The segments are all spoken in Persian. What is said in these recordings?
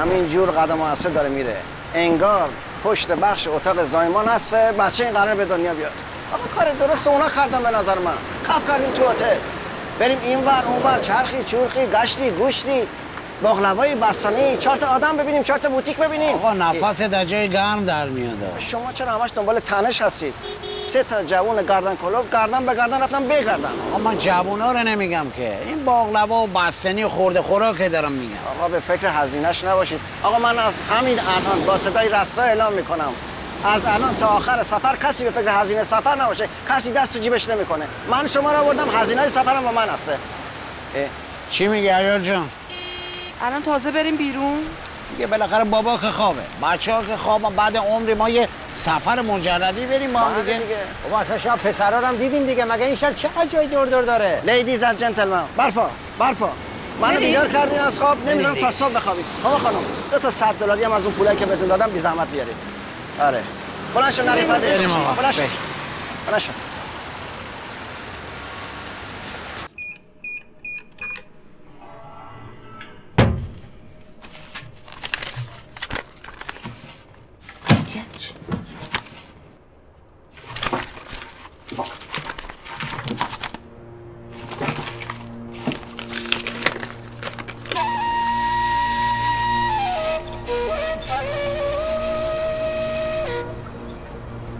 همینجور قدم آسه داره میره، انگار پشت بخش اتاق زایمان هست بچه این قرار به دنیا بیاد. آقا کار درست اونا کردن به نظر من. کف کردیم تو هتل، بریم اینور اونور، چرخی چورخی، گشتی گوشتی، باقلوای بستنی، 4 تا آدم ببینیم، 4 تا بوتیک ببینیم. آقا نفس در جای گرم در میاد. شما چرا همش دنبال تنش هستید؟ 3 تا جوون گردن کلوف گردن به گردن رفتن بگردن. آقا من جوونا رو نمیگم که، این باقلوا و بستنی خورده خوراک دارم میگم. آقا به فکر هزینه‌اش نباشید. آقا من از همین الان با صدای رسا اعلام میکنم، از الان تا آخر سفر کسی به فکر هزینه سفر نباشه، کسی دست تو جیبش نمیکنه. من شما رو آوردم، هزینه سفرم با من هسته. چی میگی عیال جان؟ الان تازه بریم بیرون؟ دیگه بالاخره بابا که خوابه، بچه‌ها که خوابن، بعد عمری ما یه سفر مجردی بریم با هم دیگه. بابا اصلا شما پسرا رو هم دیدیم دیگه، مگه این شهر چقدر جای دور داره؟ لیدیز اند جنتلمن، برفا منو بیدار کردین از خواب، نمیذارم تا صبح بخوابید. خانم 2 تا $100 هم از اون پولایی که بهتون دادم بی زحمت بیارید. آره بلند شو نری پدش، بلند شو.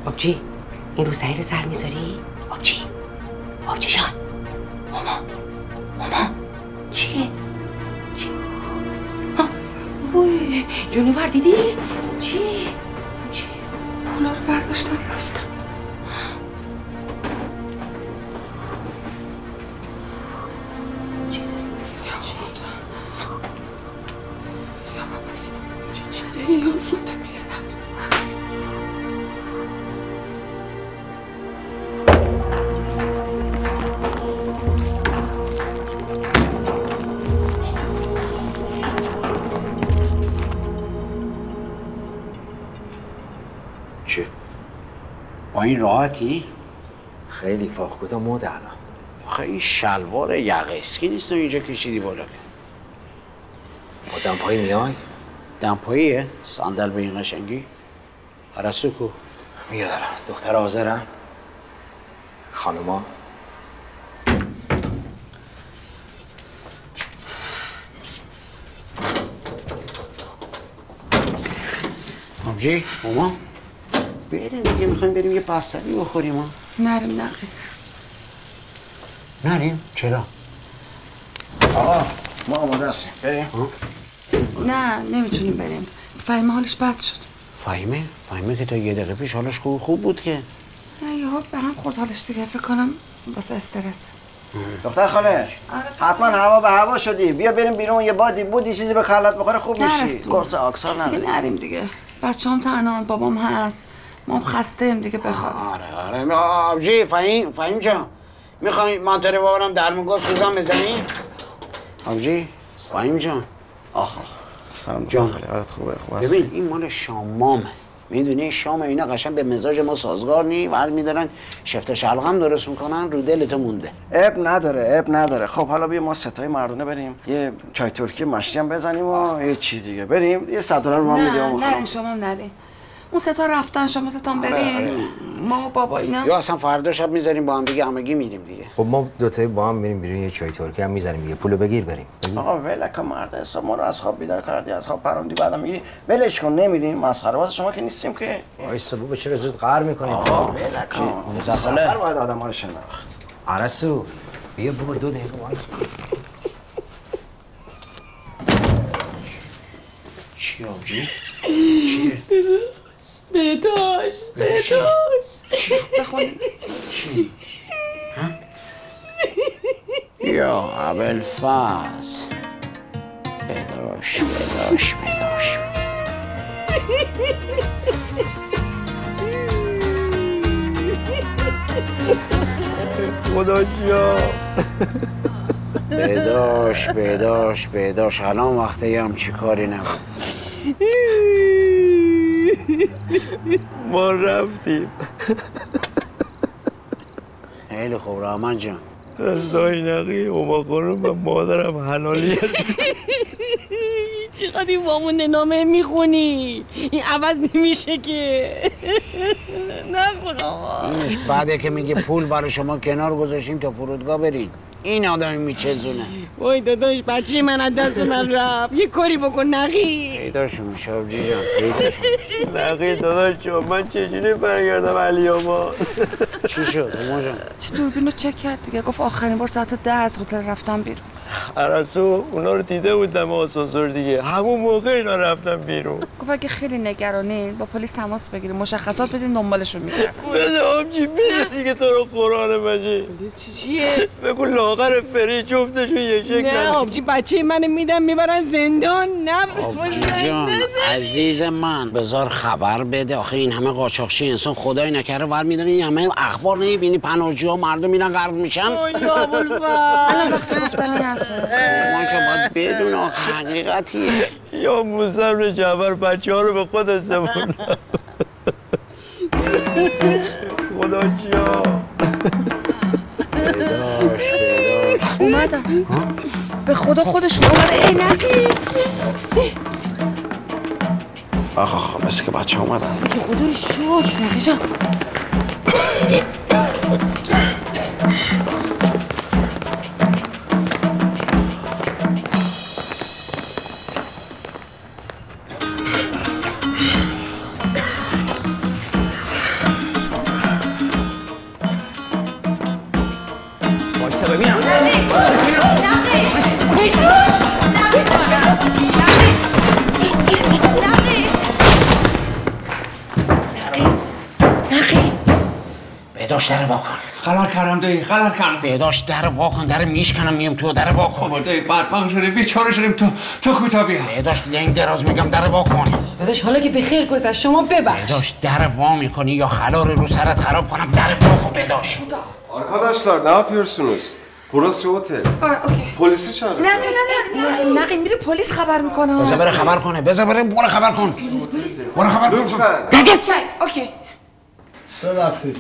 آبجی این رو سری سر میذاری؟ آبجی جان، ماما چیه؟ چی؟ وای جونور دیدی؟ چی؟ پولا رو برداشتن رفتن. چی داری میگی؟ یا خدا، یا بابا چی داری؟ یا فاطمه ایستم. چه؟ با این راحتی؟ خیلی فاخکوت مود الان. خیلی شلوار یقه اسکی نیست اینجا کشیدی بالا که. با دمپایی میای؟ دمپاییه؟ صندل به این قشنگی؟ عرستو کو؟ میادرم. دختر حاضرم؟ خانوما؟ آبجی، ماما بریم دیگه، میخوایم بریم یه پستری بخوریم ها. نریم نریم؟ چرا؟ آقا ما آماده هستیم، بریم. نه نمیتونیم بریم، فهیمه حالش بد شد. فهیمه که تا 1 دقیقه پیش حالش خوب بود که. نه یهو به هم خورد حالش دیگه، فکر کنم واسه استرس. دختر خاله حتما هوا به هوا شدی، بیا بریم بیرون، یه بادی بودی چیزی به کلت بخوره خوب میشی. قرص آکسال نداری؟ دیگه نریم دیگه، بچه‌ام تنهان، بابام هست، ما هم خسته‌ایم دیگه بخواب. آره آبجی. فهیم جان میخوای منطقه ببرم درمونگاه سوزن بزنی؟ آبجی فهیم جان. آخ سلام جان، حالت خوبه؟ خوب هستی؟ ببین این مال شامامه، میدونی شام اینا قشنگ به مزاج ما سازگار نی، ور میدارن شفت شلغم درست میکنن، رو دلت مونده. اب نداره. خب حالا بیا ما ستای مردونه بریم یه چای ترکی مشتی هم بزنیم و یه چی دیگه بریم، یه $100 ما میدیم. نه شما نرین، اون ستا رفتن، شما ستا برین. ما و بابا اینا یا اصلا فردا شب میذاریم با هم دیگه، همگی میریم دیگه. خب ما دوتایی با هم میریم بیرون، یه چای ترکی هم میزنیم دیگه. پولو بگیر بریم. آقا ولکن مرد حساب، ما رو از خواب بیدار کردی، از خواب پروندی، بعدم میگی ولش کن نمیریم. مسخره باز شما که نیستیم که. وایسا بابا چرا زود قهر میکنید؟ آقا ولکن سفر باید آدم‌ها رو شناخت. عرسو بیا بابا 2 دقیقه وایس. چی آبجی؟ چیه؟ بهداش بخون. چی؟ یا ابوالفضل بداش خدا بداش الان وقتی هم چی کاری نبود. ما رفتیم. خیلی خوب رحمن جان. از دای نقی اوما خانم و مادرم حلالیت. چقدر این وامون نامه میخونی؟ این عوض نمیشه که. نخون آقا. اینش بعده که میگه پول برای شما کنار گذاشتیم تا فرودگاه برید. این آدمی میچزونه. وای داداش بچه من از دست من رفت. یه کاری بکن نقی. پیداشون میشه آبجی جان، پیداشون. نقی داداش من چجوری برگردم علی آباد؟ چی شد اما جان؟ چه دوربینو چک کرد دیگه، گفت آخرین بار ساعت 10 از هتل رفتم بیرون. عرصو اونا رو دیده بودم آسانسور دیگه، همون موقع اینا رفتم بیرون. گفت اگه خیلی نگرانین با پلیس تماس بگیریم، مشخصات بدین دنبالشون میگردن. بده آبجی بده دیگه تو رو قرآن مجید. چیه؟ بگو لاغر فری جفتشون یه شکل. نه آبجی بچه منو میدم میبرن زندان. نه آبجی جان عزیز من بذار خبر بده. آخه این همه قاچاقچی انسان خدای نکره ور میدونه این همه اخبار نمیبینی پناهجوها مردم میرن غرق میشن. وای ابوالفضل. الان وقتی گفتن این حرفه. ماشا باید بدون حقیقتیه. یا موسی جعفر بچه ها رو به خود سپردم. خدا جا بداش اومدم. به خدا خودشون اومده. ای نقی آقا مثل که بچه اومدن. بگی خدا رو شکر نقی جان. بداش در واکن. غلط کردم دایی، غلط کردم. بداش در واکن، در میشکنم میم تو در واکن. بابا دایی بدبخت شدیم، بیچاره شدیم، تو کوتا بیا. بداش لنگ دراز میگم در واکن. داداش حالا که بخیر گذشت شما ببخش. بداش در وا میکنی یا خلا رو سرت خراب کنم. در واکن بداش. Arkadaşlar ne yapıyorsunuz? Burası otel. Polisi çağırın. نه نقی میره پلیس خبر میکنه. بذار بره خبر کنه. بذار بره برو خبر کن. برو خبر کن. Lütfen. اوکی. ببخشید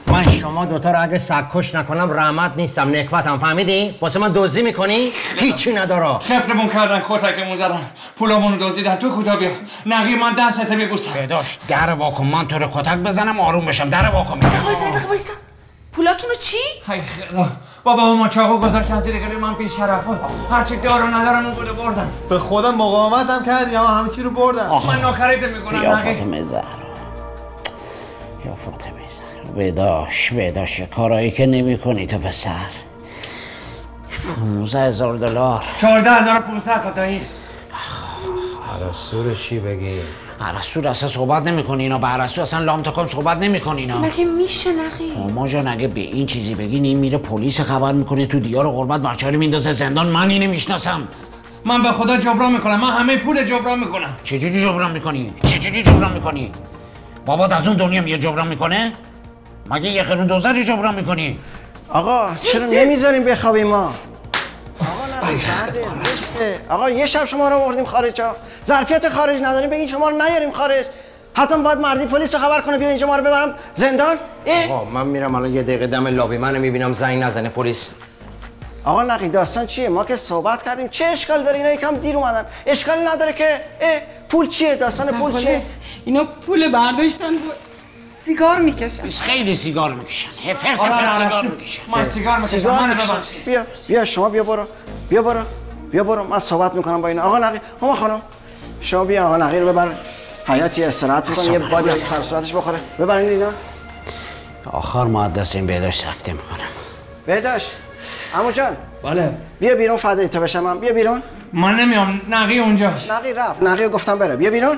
من شما دوتا رو اگه سگکش نکنم رحمت نیستم، نکبتم. فهمیدی؟ واسه من دزدی میکنی؟ هیچی نداره. خفتمون کردن، کتکمون زدن، پولامونو دزدیدن. تو کوتا بیا. نقی من دستت میبوسم. بداش در واکن، من تو رو کتک بزنم آروم بشم. در واکن. وایسا پولاتونو چی؟ ای خدا بابا ما چاقو گذاشتن زیر گلوی من بی شرفا. هرچی دارو ندارم اون بوده بردن. به خودم مقاومت هم کردی اما همه چی رو بردن. من نوکریت میکنم یا نقی. فاطمه زهرا، یا فاطمه زهرا، بداش کارایی که نمی کنی تو پسر. 15,000 دلار. 14,500 تا دایی. عرصو رو چی بگی؟ عرصو اصلا صحبت نمی کنی اینا. به عرصو اصلا لام تکان صحبت نمی کنی اینا. مگه میشه نقی؟ ما جان اگه به این چیزی بگین این میره پلیس خبر میکنه تو دیار قربت بچه‌ها رو میندازه زندان. من اینو میشناسم. من به خدا جبران میکنم. من همه پول جبران میکنم. چجوری جبران میکنی؟ چجوری جبران میکنی؟ بابات از اون دنیا میاد جبران میکنه؟ مگه یه قرون دوزاری جبران میکنی؟ آقا چرا نمیذاریم بخوابیم ما؟ آقا یه شب شما رو آوردیم خارج ها. ظرفیت خارج نداریم بگین شما رو نیاریم خارج. حتما باید مردی پلیس رو خبر کنه بیا اینجا ما رو ببرم زندان. آقا من میرم الان یه دقیقه دم لابی منو میبینم زنگ نزنه پلیس. آقا نقی داستان چیه؟ ما که صحبت کردیم چه اشکال داره؟ اینا یکم دیر اومدن. اشکالی نداره که پول چیه؟ داستان پول چیه؟ اینا پول برداشتن سیگار میکشن. خیلی سیگار میکشن. فرت سیگار میکشن. من سیگار میکشم. بیا شما بیا برو من صحبت میکنم با اینا. آقا نقی هما خانم شما بیا آقا نقی رو ببر حیاتی استراحت بکن یه بادی سر صورتش بخوره. ببرین اینا. آخر مقدس این بداش سکته میکنم. بداش عمو جان. بله. بیا بیرون فدای تو بشم من. بیا بیرون. من نمیام. نقی اونجاست. نقی رفت. نقی رو گفتم بره. بیا بیرون.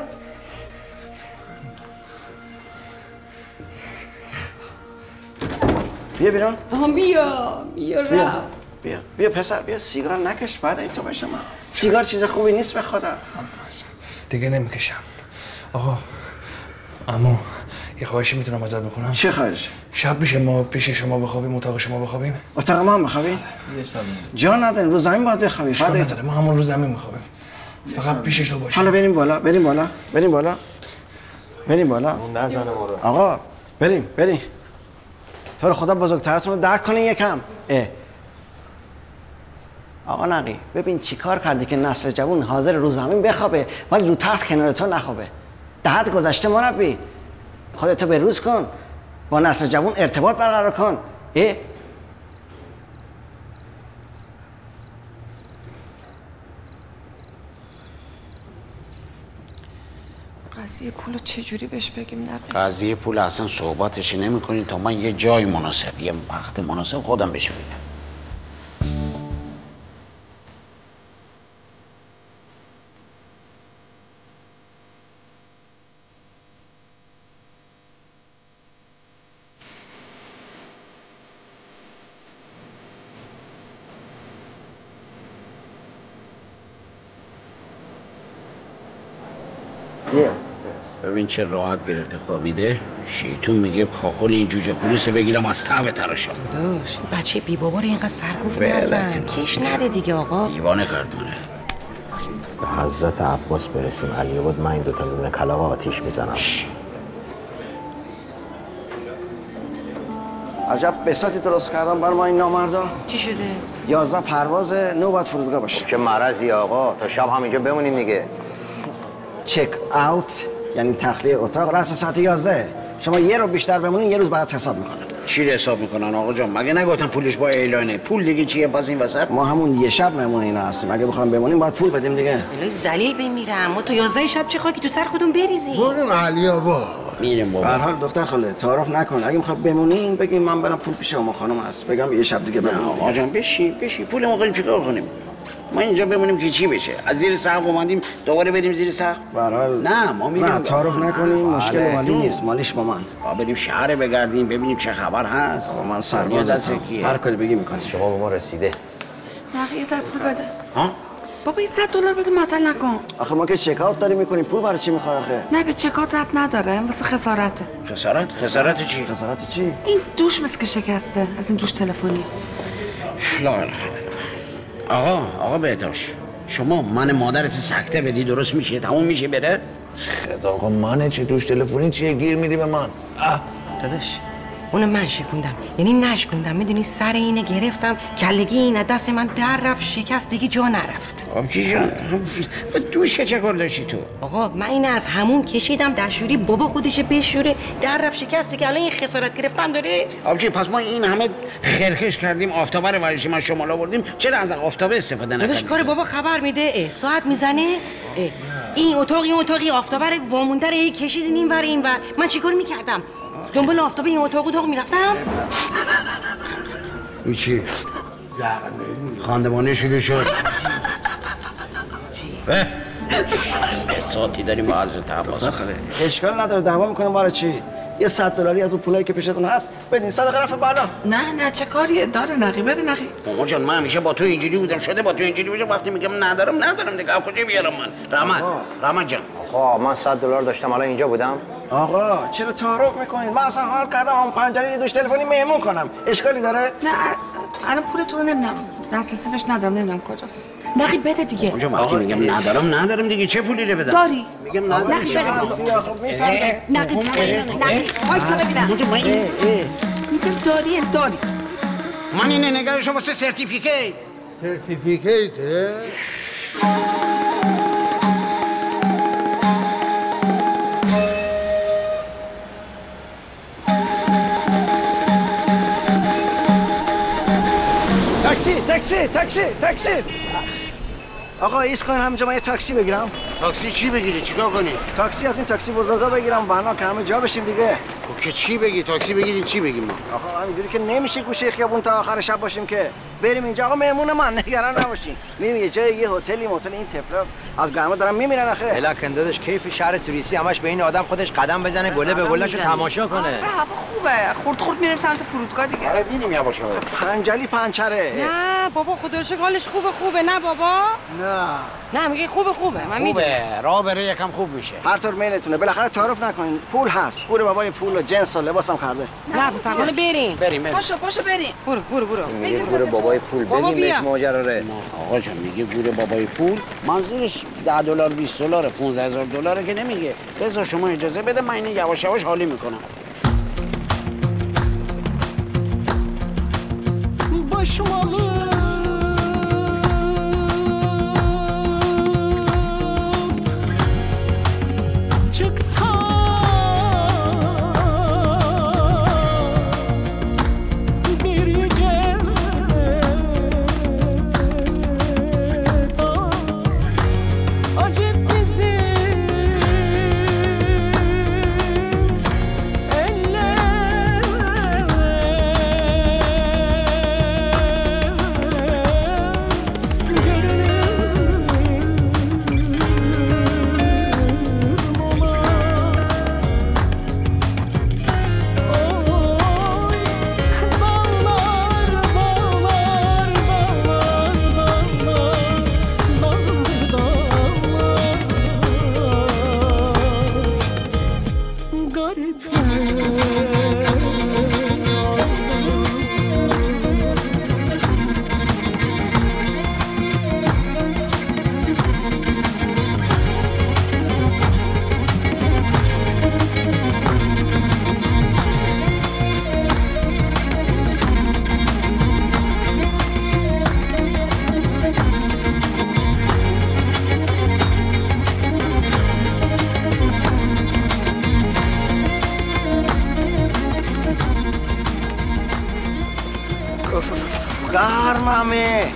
بیا بیرون. بیا پسر بیا سیگار نکش فدای تو بشم من. سیگار چیز خوبی نیست به خدا. دیگه نمیکشم. آقا عمو یه خواهشی میتونم ازت بکنم؟ چه خواهش؟ شب میشه ما پیش شما بخوابیم، اتاق شما بخوابیم؟ اتاق ما هم بخوابیم؟ جا نداریم رو زمین باید بخوابیم. اشکال نداره ما همون رو زمین میخوابیم. فقط پیشش تو باشیم. حالا بریم بالا. نزنه ما رو. آقا بریم. تو رو خدا بزرگترتون رو درک کنین یکم. آقا نقی ببین چی کار کردی که نسل جوان حاضر رو زمین بخوابه ولی رو تخت کنار تو نخوابه. دهت گذشته مربی، خودتو به روز کن، با نسل جوان ارتباط برقرار کن. قضیه پولو چجوری بهش بگیم نقی؟ قضیه پول اصلا صحبتش نمی کنی تا من یه جای مناسب، یه وقت مناسب خودم بهش بگم. ببین چه راحت گرفته خوابیده. شیطون میگه کاکل این جوجه پولیسه بگیرم از ته تراشم. داداش بچه بی بابا رو اینقدر سرکوف نزن، کش نده دیگه آقا. دیوانه کردونه. به حضرت عباس برسیم علی بود من این دوتا لونه کلاغ آتیش میزنم. عجب بساطی درست کردم بر ما این نامردا. چی شده؟ 11 پرواز 9 باید فرودگاه باشه. چه مرضی آقا، تا شب همینجا بمونیم دیگه. چک اوت یعنی تخلیه اتاق رأس ساعت 11. شما یه رو بیشتر بمونین یه روز برات حساب میکنن. چی رو حساب میکنن آقا جان؟ مگه نگفتن پولش با اعلانه؟ پول دیگه چیه باز این وسط؟ ما همون یه شب مهمون اینا هستیم. اگه بخوام بمونیم باید پول بدیم دیگه. الهی ذلیل بمیرم. ما تا 11 شب چه خاکی تو سر خودمون بریزیم؟ بریم علی آبا. میریم بابا. به هر حال دختر خاله تعارف نکن. اگه میخواد بمونین بگین من برم پول پیش شما خانم هست. بگم یه شب دیگه بمونیم. آقا جان بشی پول ما کنیم چیکار کنیم؟ ما اینجا بمونیم که چی بشه؟ از زیر سقف اومدیم دوباره بریم زیر سقف؟ به هر حال نه ما میریم. نه تعارف نکنیم. مشکل مالی نیست، مالیش با من. بریم شهر بگردیم ببینیم چه خبر هست. من سربازم. هر کاری بگی میکنم. شما به ما رسیده. نقی یه ذره پول بده. ها؟ بابا $100 بده معطل نکن. آخه ما که چکاوت داریم میکنیم. پول برای چی میخوای آخه؟ نه به چکات ربط نداره، واسه خسارته. خسارت چی؟ خسارت چی؟ این دوش مثل که شکسته، از این دوش تلفنی. لا اله الا الله. آقا بهداشت، شما من مادرت سکته بدی درست میشه؟ تموم میشه بره؟ خدا آقا منه چه دوش تلفنی چیه گیر میدی به من؟ داداش اونو من شکوندم، یعنی نشکوندم. میدونی سر اینه گرفتم کلگی اینه دست من در رفت شکست دیگه جا نرفت. آبجی جان دوشه چه کار داشتی تو؟ آقا من اینه از همون کشیدم دستشوری بابا خودش بشوره در رفت شکستی که الان این خسارت گرفتن داره. آبجی پس ما این همه خرخش کردیم آفتابه رو ورشی من شمال آوردیم، چرا از آفتابه استفاده نکردیم؟ داداش کار بابا خبر میده ساعت میزنه این اتاقی آفتابه رو وامونده رو کشیدین این ور این ور. من چیکار میکردم؟ دنبال آفتابه این اتاق میرفتم. این چی؟ خواندمانه شروع شد. ساعتی داریم با حضرت عباس. اشکال نداره دعوا میکنیم برای چی؟ یه $100 از اون پولایی که پیشتون هست بدین صدقه رفع بالا. نه چه کاریه داره نقی بده نقی. مامان جان من همیشه با تو اینجوری بودم شده با تو اینجوری بودم وقتی میگم ندارم دیگه از کجا بیارم من؟ رحمت جان آقا من $100 داشتم الان اینجا بودم. آقا چرا تعارف میکنین؟ من اصلا حال کردم اون پنجره یه دوش تلفنی مهمون کنم. اشکالی داره؟ نه الان پول تو رو نمیدونم، دسترسی بهش ندارم، نمیدونم کجاست. نقی بده دیگه. اونجا وقتی میگم ندارم دیگه چه پولی رو بدم؟ داری؟ میگم ندارم. نقی بده. نقی وایسا ببینم. میگم داری. من اینه نگرشم واسه سرتیفیکیت. تاکسی. آقا ایست کن همینجا من یه تاکسی بگیرم. تاکسی چی بگیری؟ چیکار کنی؟ تاکسی از این تاکسی بزرگا بگیرم وانا که همه جا بشیم دیگه. که چی بگی؟ تاکسی بگیریم چی بگیم ما؟ آقا همینجوری که نمیشه گوشه خیابون تا آخر شب باشیم که. بریم اینجا آقا مهمون من نگران نباشین. میریم یه جای یه هتلی موتل این طفلا از گرما دارن میمیرن آخه. الکن داداش کیف شهر توریستی همش به این آدم خودش قدم بزنه گله به گلهشو تماشا کنه. خوبه خورد میریم سمت فرودگاه دیگه. آره ببینیم یواش یواش. پنجلی پنچره. نه بابا خدا رو شکر حالش خوبه نه بابا. نه میگه خوبه من میدونم. راه بره یکم خوب میشه. هر طور میلتونه بالاخره تعارف نکنین. پول هست. گور بابای پول و جنس و لباسم کرده. نه بس حالا بریم. پاشو بریم. برو. میگه گور بابای پول بگیمش ماجرا ره. آقا جان میگه گور بابای پول منظورش $10 $20 $15,000 که نمیگه. بذار شما اجازه بده من اینو یواش یواش حالی میکنم. بشماله گرمه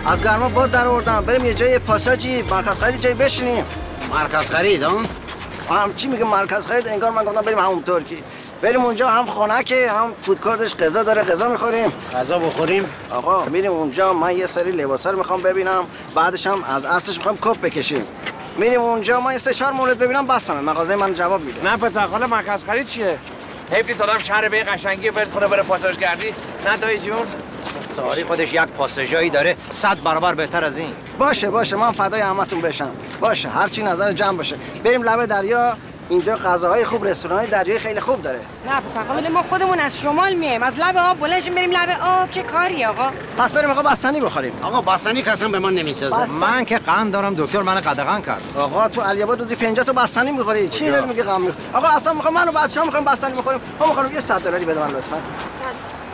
از گرما باد در آوردم. بریم یه جای پاساژی مرکز خرید جای بشینیم. مرکز خرید ها؟ هم چی میگه مرکز خرید؟ انگار من گفتم بریم همون ترکی. بریم اونجا هم خنکه هم فودکورتش غذا داره، غذا میخوریم. غذا بخوریم؟ آقا میریم اونجا، من یه سری لباسا رو میخوام ببینم، بعدش هم از اصلش میخوام کپ بکشیم. میریم اونجا، من 3-4 مورد ببینم بسمه، مغازه من جواب میده. نه پس حالا مرکز خرید چیه؟ حیفی سالم شهر به قشنگی ورد کنه بره پاساژ گردی. نه دایی جون. ساری خودش یک پاساژایی داره 100 برابر بهتر از این. باشه من فدای همتون بشم. باشه هر چی نظر جمع باشه. بریم لبه دریا، اینجا غذاهای خوب، رستوران‌های دریایی خیلی خوب داره. نه پس آقا ما خودمون از شمال میایم، از لب آب بلنشیم بریم لب آب. چه کاری آقا؟ پس بریم آقا بستنی بخوریم. آقا بستنی که اصلا به من نمیسازه. من که قند دارم، دکتر من قدغن کرد. آقا تو علی‌آباد روزی 50 تا بستنی می‌خوری. چی داری میگی غم می‌خوری؟ آقا اصلا می‌خوام منو بچه‌ها می‌خوام بستنی بخوریم. ما می‌خوام یه $100 بده من لطفاً.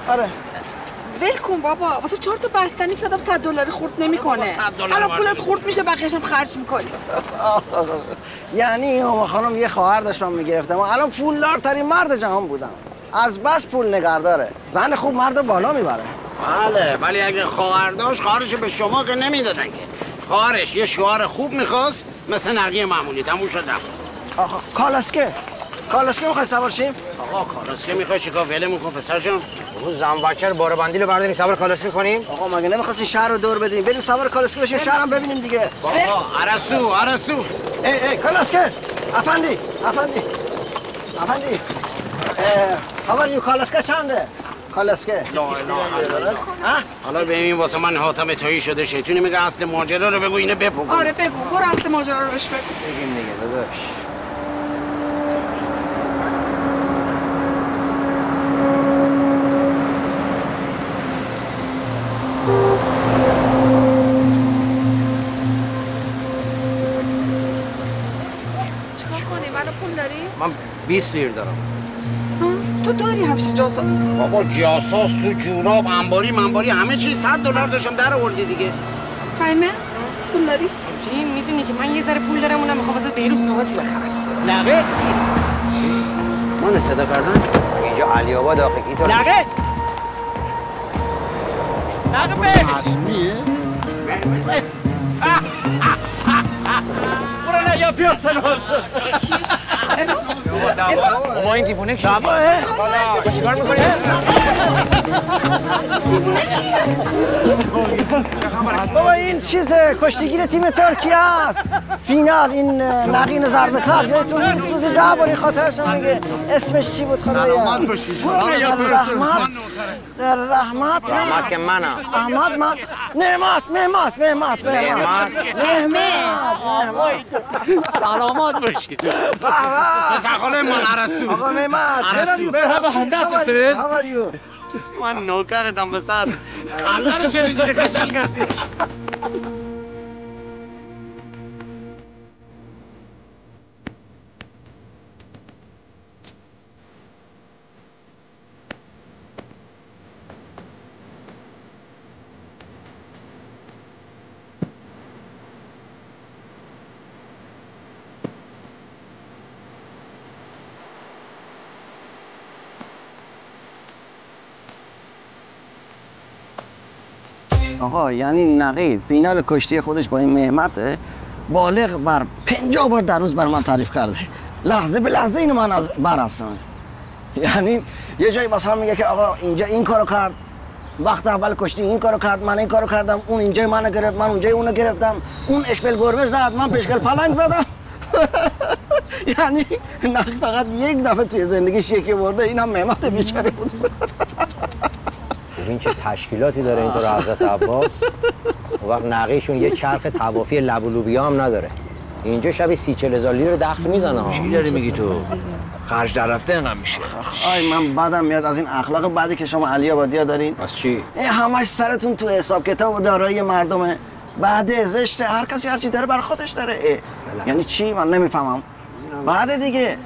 100. آره. ول کن بابا، واسه 4 تا بستنی که آدم $100 خورد نمیکنه. الان پولت خورد میشه، بقیه‌اش هم خرج می‌کنی. یعنی هم خانم یه خواهر داشتم میگرفتم، الان پولدارترین مرد جهان بودم. از بس پول نگهداره. زن خوب مرد بالا میبره. بله ولی اگه خواهر داشت خواهرش به شما که نمیدادن که. خواهرش یه شوهر خوب میخواست مثل نقی معمولی. تموم شد رفت. آقا کالاسکه میخوای سوار شیم؟ آقا کالاسکه میخوای چیکار؟ ولمون کن پسر جان. زنبچر باره بندیل رو برداریم سوار کالاسکه کنیم. آقا مگه نمیخواستی شهر رو دور بدیم؟ بریم سوار کالاسکه بشیم شهرم ببینیم دیگه. آقا عرسو. ای کالاسکه. افندی. How are you کالاسکه چنده؟ کالاسکه. حالا ببین واسه من حاتم تایی شده، شیطونی میگه اصل ماجرا رو بگو اینو بپو. آره بگو، برو اصل ماجرا رو بهش بگو. بگیم دیگه داداش. من 20 لیر دارم. تو داری همشه جاساس؟ بابا جاساس تو جوراب انباری همه چی $100 داشتم در آوردی دیگه. فهمه؟ پول داری؟ چی میدونی که من یه ذره پول دارم، اونم میخوام واسه بهروز صحبتی بخرم. نقد من صدا کردن اینجا علی‌آباد آخه کی تو نقد حتمیه. برو نه یا پیاسن ما این دیوونه کی؟ چیکار می‌کنی؟ دیوونه کیه؟ بابا این چیزه کشتیگیر تیم ترکیه است. فینال این نقین ضربه کرد یادتون نیست؟ روزی 10 باری خاطرش میگه. اسمش چی بود خدایا؟ رحمت که منم. احمد من مهمت سلامات باشید. پسر خاله من عرسو. آقا مهمت مرحبا دست بفرست. من نوکرتم پسر. خنده رو چرا اینجوری کشل کردی؟ آقا یعنی نقید فینال کشتی خودش با این مهمته بالغ بر 50 بار در روز بر من تعریف کرده. لحظه به لحظه اینو من از بر هستم. یعنی یه جایی مثلا میگه که آقا اینجا این کارو کرد، وقت اول کشتی این کارو کرد، من این کارو کردم، اون اینجا منو گرفت، من اونجا اونو گرفتم، اون اشپل گربه زد، من پشکل پلنگ زدم. یعنی نقید فقط یک دفعه توی زندگیش یکی برده، اینم مهمت بیچاره بود. این چه تشکیلاتی داره اینطور حضرت عباس. اون وقت نقیشون یه چرخ طوافی لب و لوبیا هم نداره. اینجا شبی 30-40 هزار لیر دخل میزنه ها. چی داری میگی تو؟ خرج در رفته اینقدر میشه. آی من بدم میاد از این اخلاق بعدی که شما علی‌آبادی‌ها دارین. از چی؟ همش سرتون تو حساب کتاب و دارایی مردمه. بعد زشته، هر کسی هر چی داره برای خودش داره. یعنی چی؟ من نمیفهمم. بعد دیگه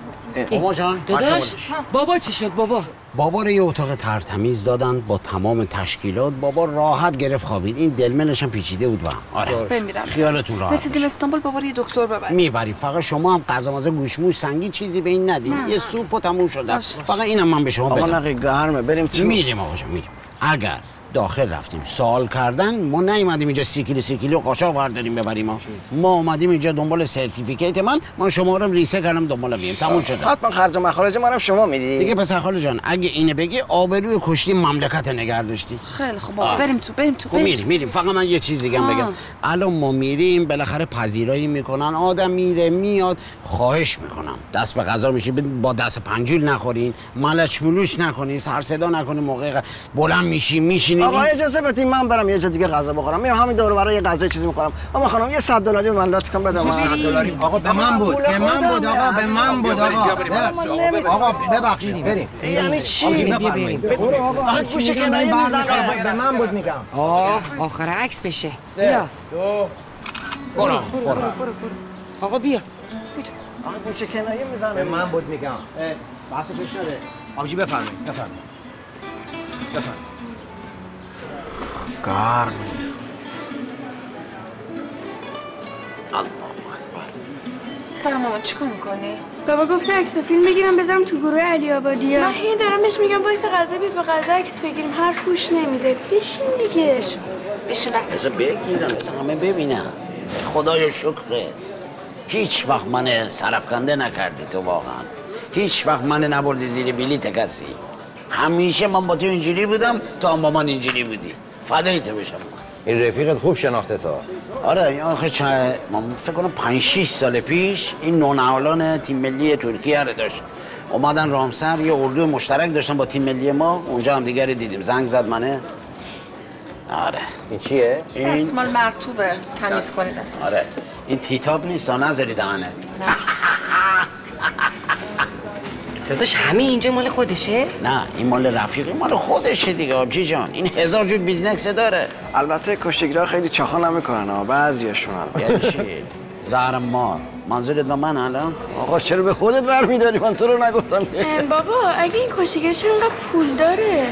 بابا جان داداش بابا چی شد بابا؟ بابا رو یه اتاق ترتمیز دادن با تمام تشکیلات. بابا راحت گرفت خوابید. این دلملش هم پیچیده بود با هم. آره بمیرم. خیالتون راحت رسیدیم استانبول بابا رو یه دکتر ببر. میبری. فقط شما هم غذا مزه گوشموش سنگی چیزی به این ندید. یه سوپ و تموم شده. فقط اینم من به شما بدم. آقا نقی گرمه بریم تو. میریم آقا جان میریم. اگر داخل رفتیم سوال کردن، ما نیومدیم اینجا 30 کیلو قاچاق برداریم ببریم. ما اومدیم اینجا دنبال سرتیفیکیت من شما رو ریسه کردم دنبال میام. تموم شده. حتما خرج و مخارج منم شما میدی دیگه. پسر خاله جان اگه اینو بگی آبروی کشتی مملکت نگه داشتی. خیلی خوب بابا بریم تو. میریم. فقط من یه چیز دیگه بگم. الان ما میریم بالاخره پذیرایی میکنن، آدم میره میاد. خواهش میکنم دست به غذا میشی با دست پنجول نخورین، ملچ ملوش نکنین، سر صدا نکنین، موقع بلند میشینین. آقا اجازه بدین من برم یه جا دیگه غذا بخورم. میرم همین دور برای یه غذا چیزی میخورم. اما خانم یه $100 به من لطف کن بده. 100 دلاری آقا به من بود. آقا ببخشید بریم. یعنی چی؟ آقا گوشه کنایه میزنه. به من بود میگم. آخر عکس بشه. بیا. برو. آقا بیا. آقا گوشه کنایه میزنه. به من بود میگم. بحث پیش نده. آبجی بفرمایید. گرم. سلام مامان چیکار میکنی؟ بابا گفته عکس و فیلم بگیرم بذارم تو گروه علی آبادی‌ها. من هی دارم بهش میگم وایس غذا بیاد به غذا عکس بگیریم، حرف گوش نمیده. بشین دیگه. بشین بس. بگیرم همه ببینم. خدایا شکره. هیچ وقت من سرفکنده نکردی تو واقعا. هیچ وقت من نبردی زیر بلیت کسی. همیشه من با تو اینجوری بودم، تو هم با من اینجوری بودی. فدای تو بشم. این رفیقت خوب شناخته تا. آره این آخه من فکر کنم 5-6 سال پیش این نونهالان تیم ملی ترکیه رو داشت. اومدن رامسر یه اردو مشترک داشتن با تیم ملی ما، اونجا هم دیگه رو دیدیم. زنگ زد منه. آره این چیه؟ دستمال مرطوبه تمیز کنید دستت. آره این تیتاب نیست نذاری دهنه. داداش همه اینجا مال خودشه؟ نه این مال رفیقی مال خودشه دیگه آبجی جان. این 1000 جور بیزنس داره. البته کشتیگیرها خیلی چاخا نمیکنن ها بعضیاشون. یعنی چی؟ زهر مار. منظورت با من الان؟ آقا چرا به خودت برمیداری؟ من تو رو نگفتم. بابا اگه این کشتیگیرش اینقدر پول داره.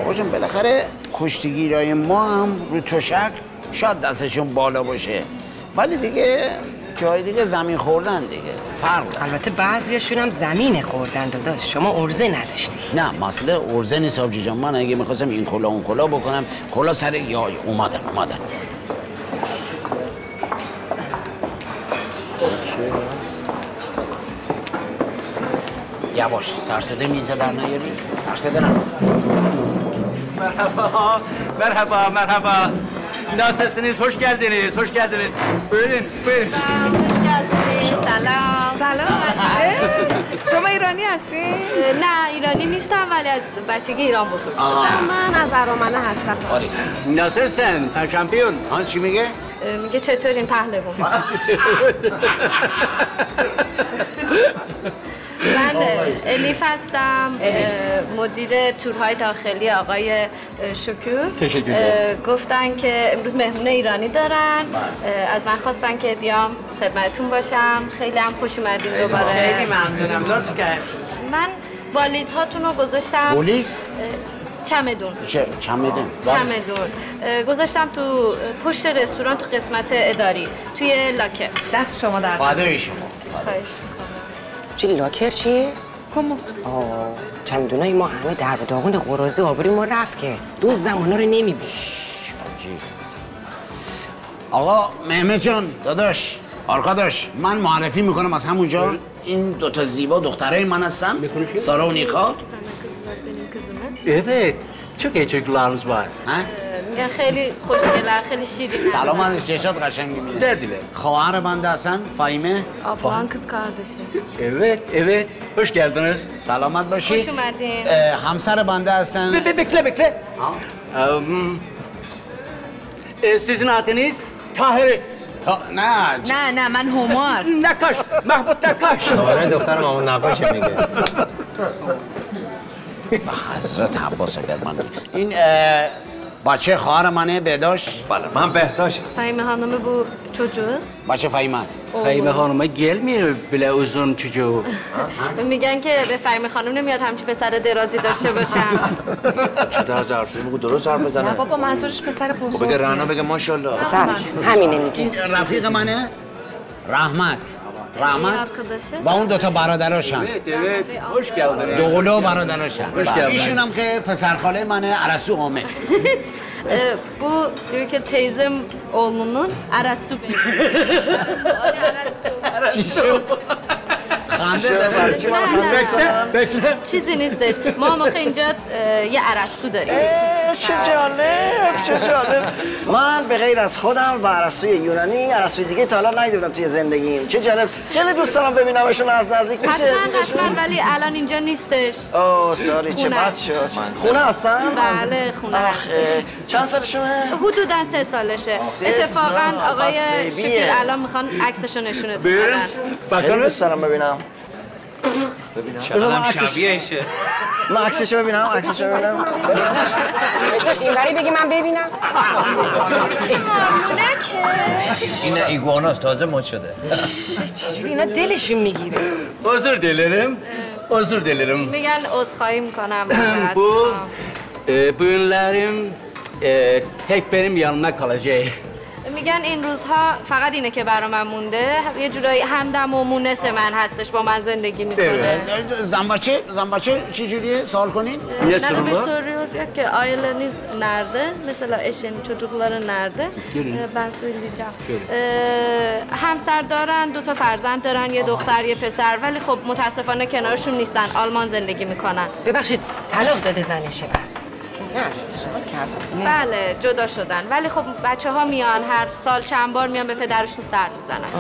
آقا جان بالاخره کشتیگیرای ما هم رو تشک شاید دستشون بالا باشه، ولی دیگه جای دیگه زمین خوردن دیگه فرق داره. البته بعضیاشون هم زمین خوردن داداش. شما ارزه نداشتی. نه مسئله ارزه نیست آبجی جان. من اگه میخواستم این کلا اون کلا بکنم، کلا سر یا اومدن یواش سرسده میزه در نیاری. سرسده نه. مرحبا nasılsınız hoş geldiniz buyurun خوش geldiniz سلام شما ایرانی هستی؟ نه ایرانی نیستم ولی از بچگی ایران بزرگ شدم. من از ارامنه هستم. nasılsın şampiyon چی میگه؟ میگه چطورین پهلوان؟ من الیف هستم، مدیر تورهای داخلی آقای شکور. گفتن که امروز مهمون ایرانی دارن، از من خواستن که بیام خدمتتون باشم. خیلی هم خوش اومدین دوباره. خیلی ممنونم لطف کرد. من والیز هاتون رو گذاشتم. والیز؟ چمدون. چمدون گذاشتم تو پشت رستوران تو قسمت اداری توی لاکر. دست شما در فدای شما. چی لاکر چیه؟ کمد. چمدونای ما همه در به داغون قراضه آبروی ما رفت که دوست زمانا رو نمیبینی. آقا مهمه جان داداش آرکاداش من معرفی میکنم از همونجا. این دوتا زیبا دخترای من هستن، سارا و نیکا. evet çok iyi çocuklarımız var میگن خیلی خوشگلن، خیلی شیرین. سلام من چشات قشنگ میبینه. derdiler خواهر بنده هستن فایمه. ablan kız kardeşi. evet hoş geldiniz سلامت باشی. خوش اومدین. همسر بنده هستن. bekle sizin adınız Tahir. نه من هوماست. نقاش محمود نقاش. آره دختر مامان نقاشه میگه. حضرت عباس اگر من این بچه خواهر منه بهداشت. بله من بهداشت. Fahime Hanım'ı bu çocuğu. بچه فایمت. Fahime Hanım'a gelmiyor bile uzun çocuğu. میگن که به فهیمه خانم نمیاد همچی پسر درازی داشته باشم. چه طرز حرف میگه درست حرف بزنه. نه بابا منظورش پسر بزرگه. بگه رعنا بگه ماشاءالله. همینه میگه. این رفیق منه رحمت با اون دوتا برادراشن. hoş geldiniz. دوقلو برادراشن. ایشون هم که پسرخاله منه عرسو حامد. Bu diyor ki teyzem oğlunun Arastu Bey. Arastu. خنده داره چی bekle. چیزی نیستش. ما موقع اینجا یه ارسطو داریم. چه جالب. من به غیر از خودم و ارسطوی یونانی ارسطوی دیگه تا حالا ندیدم توی زندگیم. چه جالب. خیلی دوست دارم ببینمشون از نزدیک میشه. حتما ولی الان اینجا نیستش. اوه ساری چه بد شد. خونه هستن؟ بله خونه. چند سالشونه؟ حدوداً 3 سالشه. اتفاقا آقای شکیل الان میخوان عکسشو نشونتون بدن. خیلی دوست دارم ببینم. چقدرم شبیهشه. من عکسشو ببینم. بهتاش اینوری بگی من ببینم. این ایگواناست تازه مد شده. چجوری اینا دلشون میگیره؟ Özür dilerim. میگن عذرخواهی میکنم. Bu ürünlerim tek benim yanımda kalacak. میگن این روزها فقط اینه که برا من مونده. یه جورایی همدم و مونس من هستش، با من زندگی میکنه. زنباچه چی جوریه؟ سوال کنین؟ Ne sorulu? soruyor ki aileniz nerede? Mesela eşin, çocukları nerede? Ben söyleyeceğim. همسر دارن، 2 تا فرزند دارن، یه دختر یه پسر، ولی خب متاسفانه کنارشون نیستن. آلمان زندگی میکنن. ببخشید طلاق داده زنشه بس. نه سوال کردم. بله جدا شدن، ولی خب بچه ها میان هر سال چند bor میان به پدرشون سر میزنن.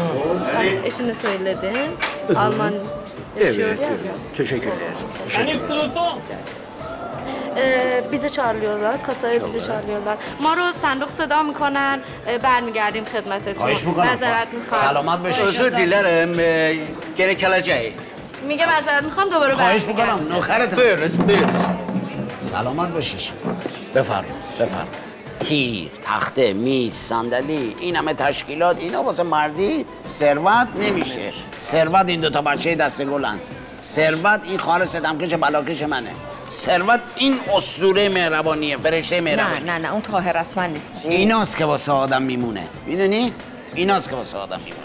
eşini söyledin. Alman yaşıyor ya. Teşekkürler. bizi çağırıyorlar, kasaya bizi çağırıyorlar. ما رو صندوق صدا میکنن، برمیگردیم خدمتتون. خواهش میکنم. معذرت میخوام. سلامت باشید. Özür dilerim. Gene kalacak. میگه معذرت میخوام دوباره خواهش برمیگردیم. میکنم نوکرتم. Buyurunuz. سلامت باشیش. بفرم. تیر، تخته، میز، صندلی، این همه تشکیلات، اینا واسه مردی ثروت نمیشه. ثروت این 2 تا بچه دسته گلن. ثروت این خواهر ستمکش بلاکش منه. ثروت این اسطوره مهربانیه، فرشته مهربانی. نه اون طاهر اصلا نیست. ایناست که واسه آدم میمونه. میدونی؟ ایناست که واسه آدم میمونه.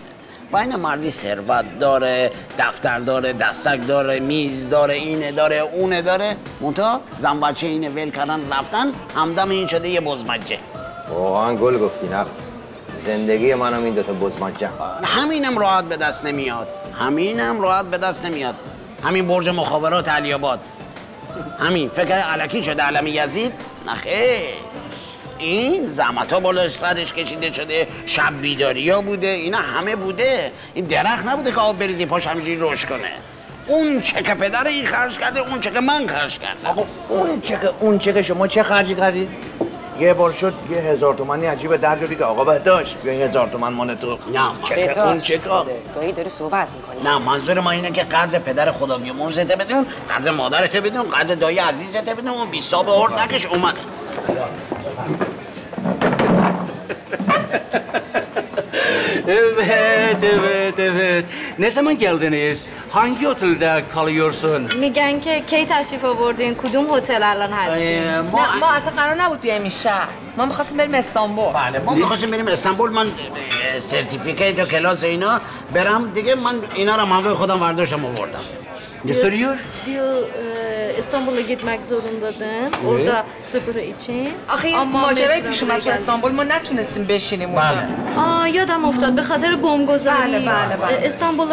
با این مردی ثروت داره، دفتر داره، دستک داره، میز داره، اینه داره، اونه داره. منتها زن بچه اینه ول کردن رفتن، همدم این شده یه بزمجه. واقعا گل گفتی نه. زندگی منم این 2 تا بزمجه. همینم راحت به دست نمیاد. همین برج مخابرات علی‌آباد. همین فکر الکی شده علم یزید؟ نخیر. این زحمت‌ها بالاش سرش کشیده شده، شب بیداری‌ها بوده، اینا همه بوده. این درخت نبوده که آب بریزی پاش همینجوری رشد کنه. اون چه که پدر این خرج کرده، اون چه که من خرج کردم. آقا اون چه که شما چه خرجی کردید؟ یه بار شد 1000 تومانی عجیب در بیاری که آقا بهداشت بیا 1000 تومان مال تو. نه اون چه کار؟ گاهی داره صحبت میکنه. نه منظور ما اینه که قدر پدر خدا بیامرزته بدون، قدر مادرت بدون، قدر دایی عزیزت بدون، اون بیساب هرد نکش اومد. Evet. Ne zaman geldiniz? Hangi otelde kalıyorsun? میگن که کی تشریف آوردین، کدوم هتل الان هستین؟ ما اصلا قرار نبود بیایم این شهر. ما می‌خواستیم بریم استانبول. بله ما می‌خواستیم بریم استانبول. من سرتیفیکیت و کلاس اینا برم دیگه. من اینا رو همراه خودم برداشتم آوردم. Ne soruyor? Diyor İstanbul'a gitmek zorundaydın. Orada süpürü için. آخه یه ماجرای پیش اومد تو استانبول ما نتونستیم بشینیم اونجا. یادم افتاد به خاطر بمبگذاری. بله. استانبول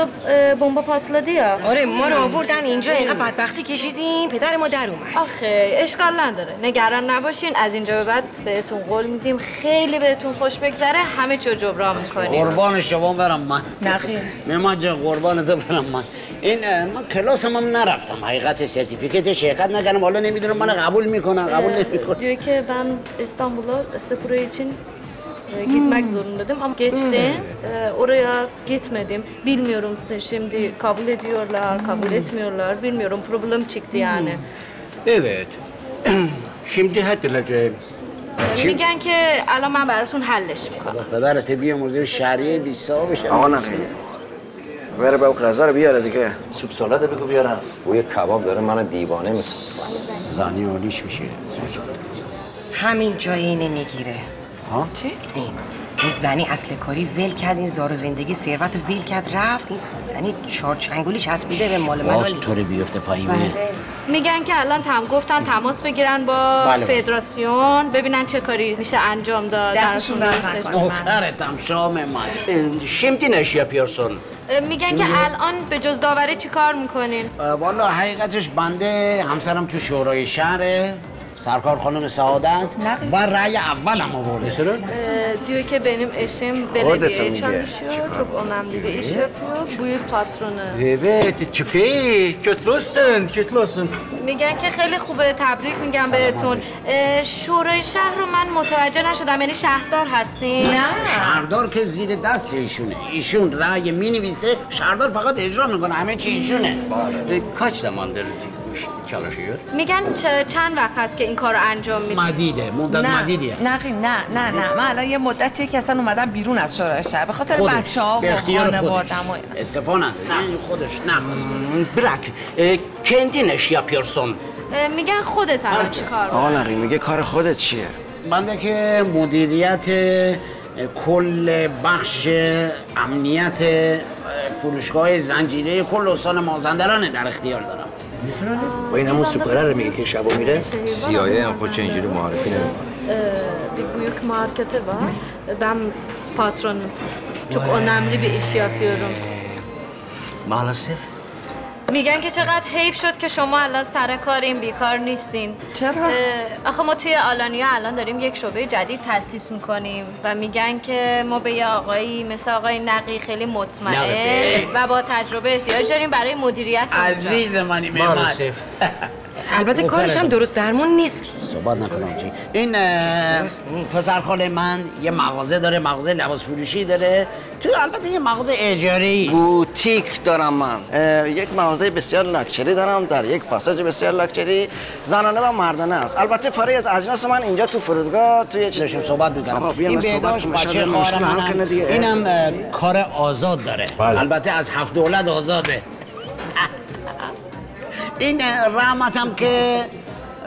بمب patladı ya. آره ما رو آوردن اینجا، اینقدر بدبختی کشیدیم پدر ما در اومد. آخه اشکال نداره، نگران نباشین. از اینجا به بعد بهتون قول میدیم خیلی بهتون خوش بگذره، همه چیو جبران میکنیم. قربان شما برم من. نخیر. مهمان جان قربان تو برم من. این من کلاسم هم نرفتم، حقیقت سرتیفیکیت شرکت نکردم. حالا نمیدونم من قبول میکنن قبول نمیکنن. Diyor ki ben İstanbul'a spor için gitmek zorundaydım ama geçti. Oraya gitmedim. Bilmiyorum şimdi kabul ediyorlar, kabul etmiyorlar. Bilmiyorum, problem çıktı yani. Evet. Şimdi hatırlayacağım. میگن که الان من براتون حلش میکنم. پدرت بیامرزه شهریه 20 سال بشه. آقا نخیر. بره به غذا رو بیاره دیگه. سوپ سالاد بگو بیارم. بوی کباب داره منو دیوانه میکنه. زنی عالیش میشه. همین جایی نمیگیره. ها؟ چی؟ این اون زنی اصل کاری ول کرد، این زار و زندگی ثروت رو ول کرد رفت. این زنی چهار چنگولی چسبیده به مال من. طوری بیفته فهیمه. میگن که الان گفتن تماس بگیرن با فدراسیون ببینن چه کاری میشه انجام داد. دستشون درد نکنه. اوخرتم شام من. Şimdi ne iş yapıyorsun? میگن که الان به جز داوری چی کار میکنین؟ والا حقیقتش بنده همسرم تو شورای şehre. Sarkar خانم سعادت و رأی اولم آورده. Diyor ki benim eşim belediyeye çalışıyor. Çok önemli bir iş yapıyor. Buyur patronu. Evet, çok iyi. Kötü olsun. میگن که خیلی خوبه، تبریک میگم بهتون. شورای شهر رو من متوجه نشدم، یعنی شهردار هستین؟ نه شهردار که زیر دست ایشون رأی مینویسه، شهردار فقط اجرا میکنه، همه چی ایشونه. Kaç zamandır çalışıyor? میگن چند وقت هست که این کار رو انجام میده؟ مدیده، مدت مدیدیه. نه من الان یه مدتیه که اصلا اومدم بیرون از شورای شهر به خاطر بچه‌ها و خانواده‌ام و اینا. استعفا نداره، خودش نخواست. Bırak, kendin iş yapıyorsun. میگن خودت الان چی کار آقا نقی میگه کار خودت چیه؟ بنده که مدیریت کل بخش امنیت فروشگاه زنجیره کل استان مازندران در اختیار دارم. و این همون سوپره رو میگه که شبا میره؟ CIA هم خودش اینجوری معرفی نمی‌کنه. Bir büyük marketi var. Ben patronum. Çok önemli bir iş yapıyorum. Maalesef. میگن که چقدر حیف شد که شما الان سر کارین، بیکار نیستین. چرا؟ آخه ما توی آلانیا الان داریم یک شعبه جدید تأسیس میکنیم و میگن که ما به یه آقایی مثل آقای نقی خیلی مطمئن و با تجربه احتیاج داریم برای مدیریت. عزیز منی Maalesef. البته کارش هم درست درمون نیست. صحبت نکنم چی. این پسرخاله من یه مغازه داره، مغازه لباس فروشی داره. تو البته یه مغازه اجاری. بوتیک دارم من. یک مغازه بسیار لاکچری دارم در یک پاساژ بسیار لاکچری، زنانه و مردانه است. البته پاره از اجناس من اینجا تو فرودگاه توی داشتم صحبت می‌کردم. این بهداشت بچه خواهر من اینم کار آزاد داره. البته از 7 دولت آزاده. این رحمتم که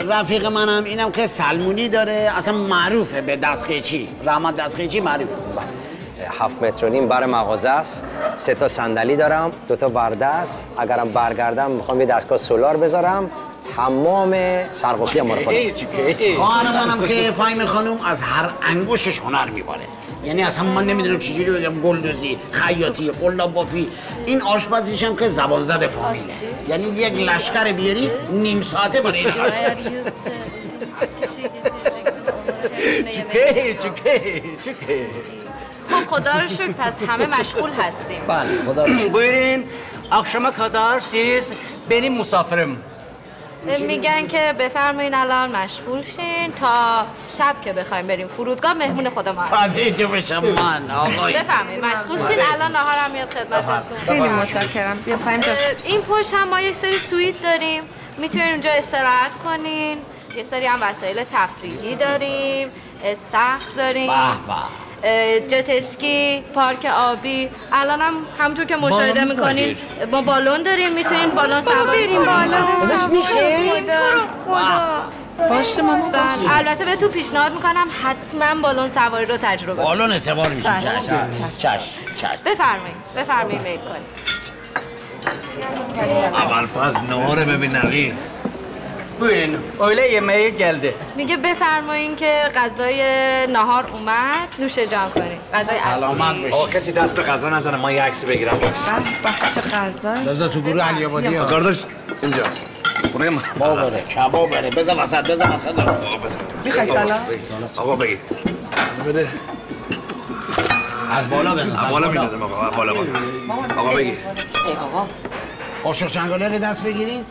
رفیق منم، اینم که سلمونی داره، اصلا معروفه به دستقیچی. رحمت دستقیچی معروفه. 7 متر و نیم بر مغازه است. 3 تا صندلی دارم، 2 تا ورده است. اگرم برگردم میخوام یه دستگاه سولار بذارم. تمام سرقفلی ما رو خودم. خواهر منم که فهیم خانم از هر انگشتش هنر میباره. یعنی اصلا من نمیدونم چجوری بگم، گلدوزی، خیاطی، قلاب بافی. این آشپزیش هم که زبان زده فامیله. یعنی یک لشکر بیاری نیم ساعته برای این چکه. خب خدا رو شکر پس همه مشغول هستیم. بله خدا رو شکر. Buyurun, akşama kadar siz benim misafirim. میگن که بفرمایین الان مشغول شین تا شب که بخوایم بریم فرودگاه مهمون خدا ما فدیتو بشم من آقای. بفرمایین مشغول شین، الان نهارم میاد خدمتتون. خیلی متشکرم. بیا فهیم این پشت هم ما یک سری سویت داریم، میتونین اونجا استراحت کنین. یه سری هم وسایل تفریحی داریم، استخر داریم، جت اسکی، پارک آبی. الان هم همونطور که مشاهده میکنین ما بالون داریم، میتونین بالون سواری کنین. بالون میشه؟ خدا باشه ماما باشه. البته به تو پیشنهاد میکنم حتما بالون سواری رو تجربه کنید. بالون سوار میشه. چشم. بفرمایید میل کنید. اول پس نهار ببین نقی. Buyurun, öğle yemeği geldi. میگه بفرمایین که غذای نهار اومد، نوش جان کنید. غذای سلامت باشید. آقا کسی دست به غذا نزنه، من یه عکسی بگیرم. چه غذایی؟ بذار تو گروه علی‌آبادی ها. کار داشت اینجا. کباب بره. بذار وسط. آقا بزن. میخوای سلام؟ آقا بگی. بده. از بالا بنداز. بالا میندازم آقا. آقا بگی. آقا. قاشق چنگاله رو دست بگیرید.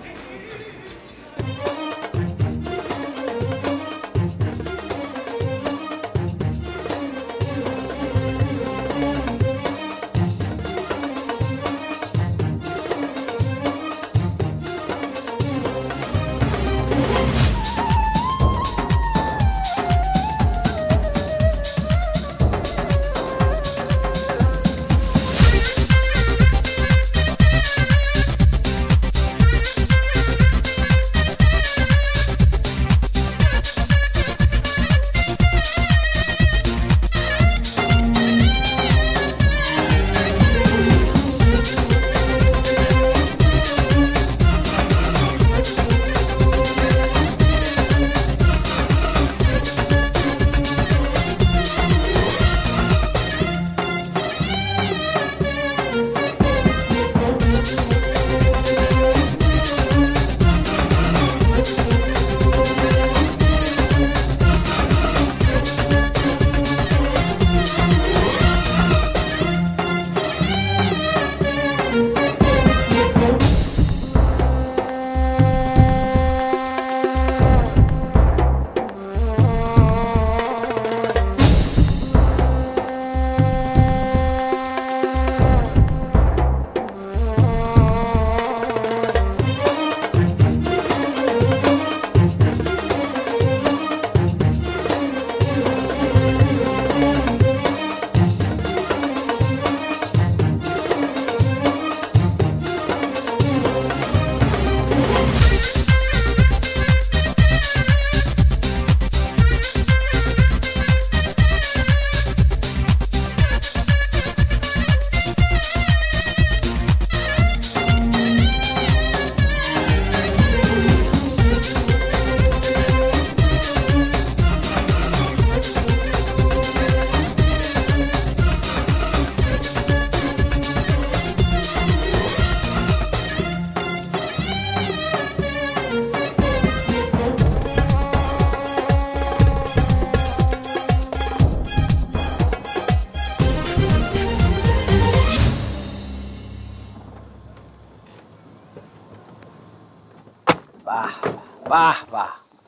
به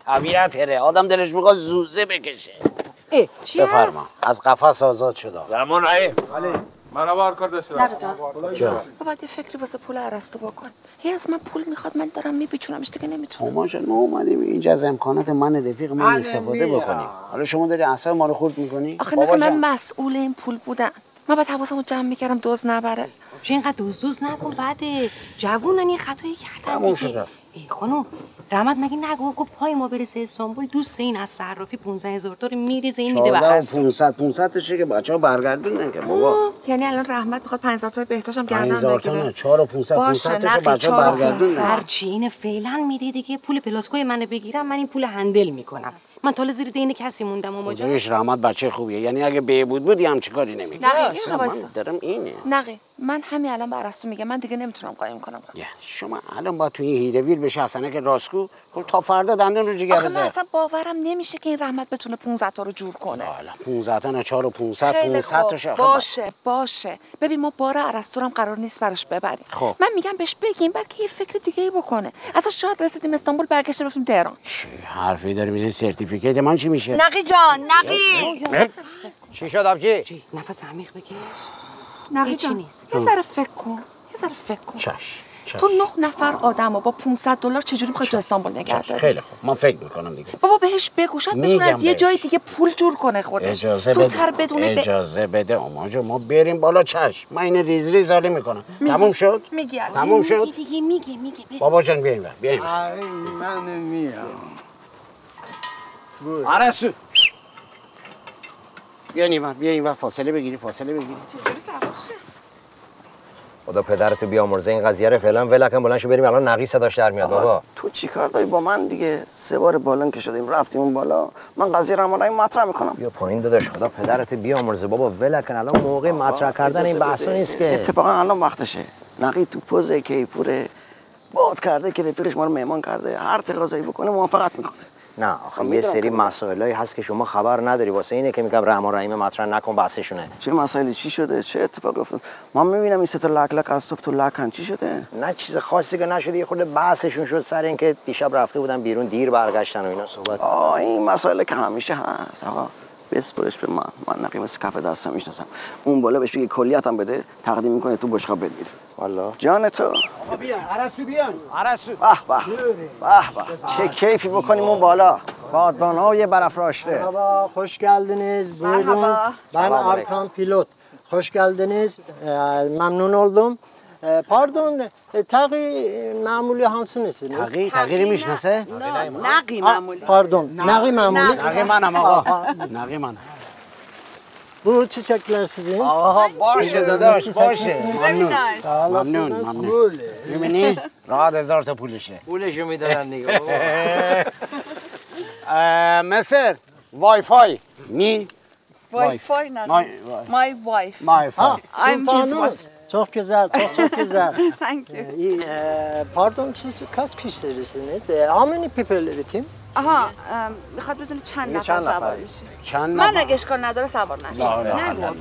طبیعت هره آدم دلش میخواد زوزه بکشه. چی بفرما هست؟ از قفس آزاد شدم. زمان رحیم منو بار کار داشته نره جان باید یه فکری واسه پول ارسطو بکن. هی از من پول میخواد، من دارم میپیچونمش دیگه نمیتونم. ما جان ما اومدیم اینجا از امکانات من رفیق من استفاده بکنیم. حالا شما داری اعصاب ما رو خورد میکنی؟ آخه نه من مسئول این پول بودم. من باید حواسمو جمع میکردم دزد نبره. چه اینقدر دوز نکن بعد جوونن یه خطایی کردن. تموم شده. خانم رحمت مگه نگو گفت پای ما برسه استانبول دوست این از صرافی 15000 تا میریزه این میده بر 500 تاشه که بچه‌ها برگردوندن که بابا. یعنی الان رحمت میخواد 5000 تا بهداشتم گردن بگیره. 5000 تا نه 4 و 500 تاشه بچه‌ها برگردوندن. هرچی این فعلا میده دیگه پول پلاسکوی منو بگیرم من این پول هندل میکنم. من تا زیر دین کسی موندم اما جان. رحمت بچه خوبیه. یعنی اگه بهبود بودی هم چیکاری نمی‌کردی. نه من دارم اینه. نقی من همین الان به ارسطو میگم من دیگه نمیتونم قایم کنم. یعنی شما الان با توی هیرویر بشه اصلا که راستگو خب تا فردا دندون رو جگر بزنه. آخه من اصلا باورم نمیشه که این رحمت بتونه 15 تا رو جور کنه. حالا 15 تا نه 4 و 500 تا شاخه. باشه. ببین ما بار ارسطو هم قرار نیست براش ببریم. خب. من میگم بهش بگیم بلکه یه فکر دیگه ای بکنه. اصلا شاید رسیدیم استانبول برگشتیم رفتیم تهران. چی حرفی داری میزنی؟ سرتیفیکیت من چی میشه؟ نقی جان نقی چی شد آبجی؟ نفس عمیق بکش. نقی جان یه ذره فکر کن. چش. تو 9 نفر آدمو با $500 چجوری میخوای تو استانبول نگه داری؟ خیلی خوب من فکر میکنم دیگه. بابا بهش بگو شاید بتونه از یه جای دیگه پول جور کنه خودش. اجازه بده اما جا ما بریم بالا. چش من این ریز حالی میکنم. تموم شد؟ تموم شد؟ میگه بابا جان بیاین من میام. ارسطو بیاین و فاصله بگیری. خدا پدرتو بیامرزه این قضیه رو فعلا ولکن بلند شو بریم الان نقی صداش در میاد بابا. تو چیکار داری با من دیگه؟ 3 بار بالن که شدیم رفتیم اون بالا. من قضیه رو الان مطرح میکنم. بیا پایین داداش خدا پدرتو بیامرزه بابا ولکن الان موقع مطرح کردن این بحثا نیست که. اتفاقا الان وقتشه. نقی تو پوزه که پوره باد کرده که رفیقش ما رو مهمان کرده. هر تقاضایی بکنه موافقت میکنه. نه آخه یه سری مسائلی هست که شما خبر نداری واسه اینه که میگم رحمان رحیم مطرح نکن بحثشونه. چه مسائلی چی شده؟ چه اتفاقی افتاد؟ من میبینم این 3 تا لک از صبح تو لکن چی شده؟ نه چیز خاصی که نشده یه خورده بحثشون شد سر اینکه دیشب رفته بودن بیرون دیر برگشتن و اینا صحبت. این مسائل که همیشه هست آقا. بسپرش به من نقی مثل کف دستم میشناسم. اون بالا بهش بگی کلیتم بده تقدیم میکنه تو بشقاب بگیر. والله جان تو. آقا بیان ارسطو به چه کیفی بکنیم اون بالا. بادبان‌های برافراشته. Merhaba, hoş geldiniz. Buyurun. Ben Arkan Pilot. Hoş geldiniz. Memnun oldum. Pardon, تقی معمولی همسونیسiniz. تقی میشناسه؟ نقی معمولی. Pardon, نقی معمولی. نقی منم آقا. نقی منم. Bu çiçekler sizin. آها باشه داداش باشه. ممنون. می‌بینی؟ راحت 1000 تا پولشه. پولشو میدادن دیگه. مستر وای فای می Wi-Fi نقی. My wife. My wife. I'm his wife. Çok güzel, çok güzel. Thank you. Pardon, siz kaç kişilisiniz? How many people with him? آها میخواد بدونه چند نفر سوار میشه. من اگه اشکال نداره سوار نشه.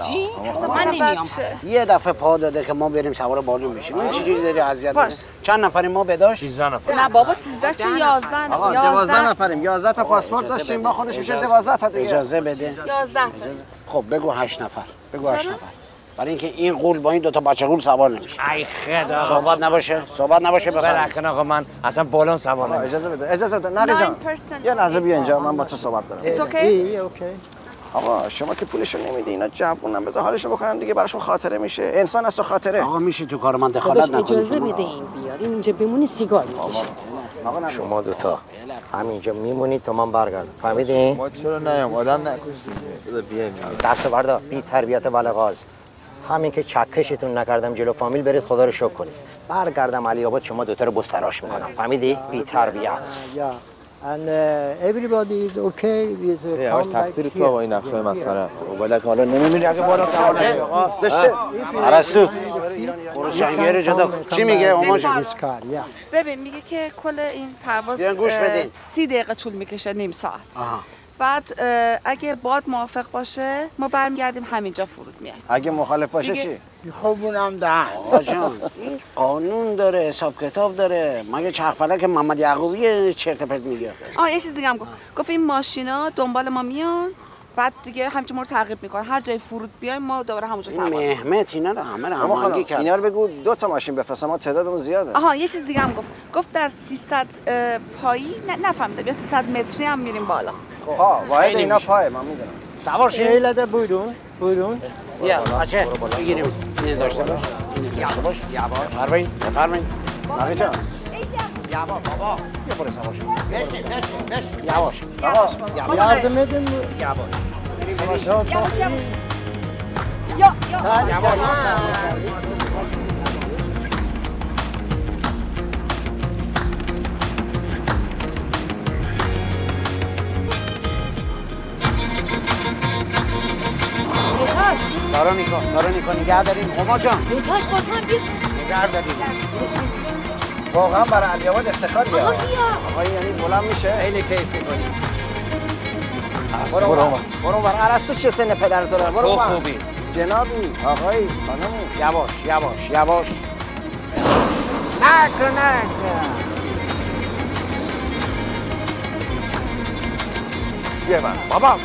چی؟ من نمیام. یه دفعه پا داده که ما بریم سوار بالون بشیم. این چجوری داری اذیت می‌کنی؟ چند نفریم ما بداش؟ 13 نفر. نه بابا 13 چه 11. آقا 12 نفریم. 11 تا پاسپورت داشتیم با خودش میشه 12 تا دیگه. اجازه بده. 11 تا. خب بگو 8 نفر. بگو 8 نفر. برای اینکه این قول با این 2 تا بچه قول سوار نمیشه. ای خدا. صحبت نباشه بلکن آقا من اصلا بالون سوار نمیشم. اجازه بده نقی جان. یه لحظه بیا اینجا من با تو صحبت دارم. It's okay. آقا شما که پولشو نمیدی اینا جوونن بذار حالشو بکنن دیگه براشون خاطره میشه. انسان است و خاطره. آقا میشه تو کار من دخالت نکنی. اجازه بده این بیاد اینجا بمونی سیگار میکشه. شما 2 تا همینجا میمونید تا من برگردم. فهمیدین؟ ما چرا نیام آدم نکشید. بیایم. دست بردار بی تربیت بلغاز. همین که چکشتون نکردم جلو فامیل برید خدا رو شکر کنید. برگردم علی آباد شما 2 تا رو بستراش میکنم. فهمیدی؟ بی تربیت. And everybody is okay with the تقصیر تو با این نقشه مسخره. ولکن حالا نمی‌بینی اگه بالا سوار نشی آقا. زشته. ارسطو. برو شنگیره جدا. چی میگه اوماش؟ ببین میگه که کل این پرواز 30 دقیقه طول میکشه نیم ساعت. بعد اگه باد موافق باشه ما برمیگردیم همینجا فرود میایم. اگه مخالف باشه چی؟ خوبونم ده آقا جان این قانون داره حساب کتاب داره مگه چرخفلک محمد یعقوبی چرت پرت میگه. یه چیز دیگه هم گفت این ماشینا دنبال ما میان بعد دیگه همچین ما رو تعقیب میکنن هر جای فرود بیایم ما دوباره همونجا سوار. مهمت اینا رو همه رو هماهنگی کرد. اینا رو بگو 2 تا ماشین بفرستم ما تعدادمون زیاده. یه چیز دیگه هم گفت در 300 پایی نفهمیدم یا 300 متری هم میریم بالا. واحد اینا پایه من میدونم. سوار شید. ایلاده بودون بیا بچه بگیریم اینو داشته باش بفرمایید ناقی جان یواش بابا بیا برو سوار شید یواش yardım edin mi? سارونیکا نگه داریم هما جان بیتاش با تو هم بیا نگه داریم واقعا برای علی آباد افتخاریه آقا یعنی بلند میشه خیلی کیف میکنیم. برو بر عرصو چه سن پدرت داره برو خوبی جنابی آقایی خانم یواش نکن بیا من بابا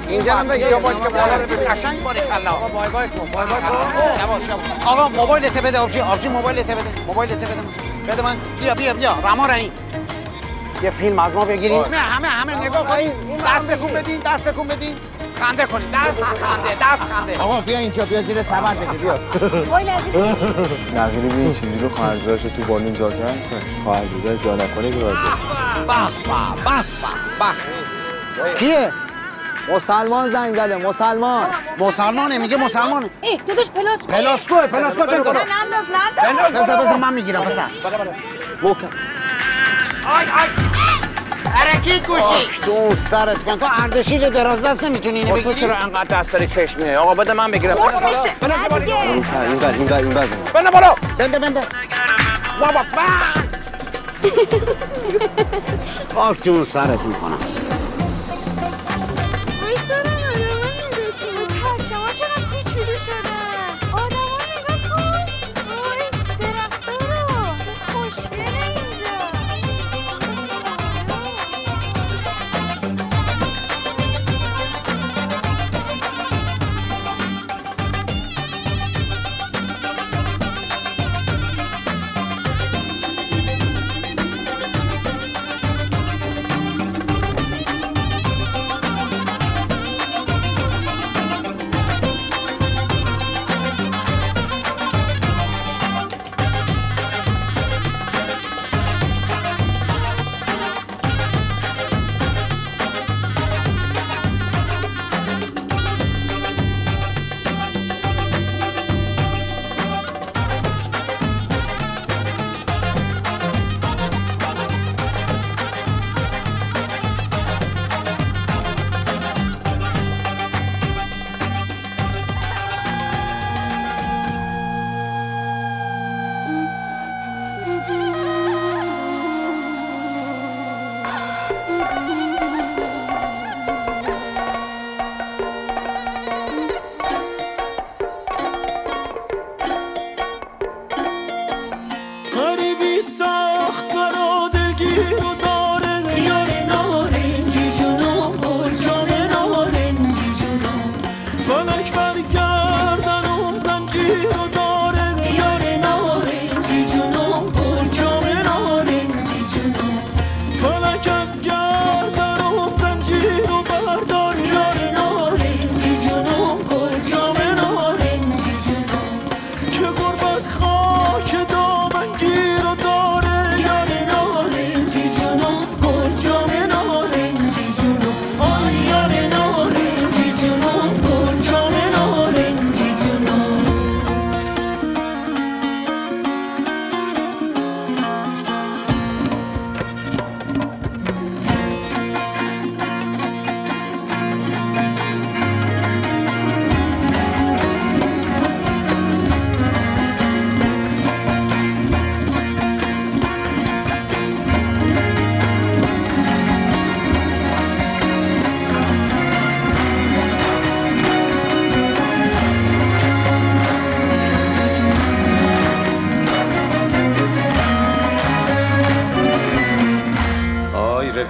اینجا هم بگی یا باید که بالا رو ببین قشنگ باری کلا بای کن یواش آقا موبایلت بده آبجی موبایلت بده من بیا رما رنی یه فیلم از ما بگیریم نه همه نگاه کنیم دست کن بدین خنده کنیم دست خنده آقا بیا اینجا بیا زیر سمر بده بیا نقیلی بیا این چیزی رو خواهرزادش تو بالون جا کرد خواهرزادش جا نکنه که به کیه؟ مسلمان زنگ زده مسلمانه میگه مسلمانه داداش پلاسکو بذار من میگیرم پسر آی حرکت گوشی تو سرت کن تو اردشیر دراز دست نمیتونی اینو بگیری؟ تو چرا انقدر دست داری کش میه؟ آقا بده من بگیرم این بنده بالا بنده بابا خاک تو سرت میکنم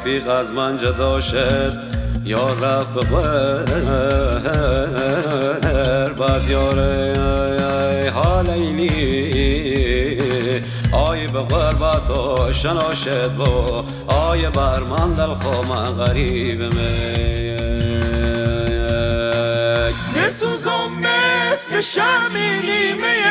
رفیق از من جدا شد یا رفت به غربت یاره ها لیلی آی به غربت آشنا شد و آی بر من دل خو من غریب می نسوزم مثل شمع نیمه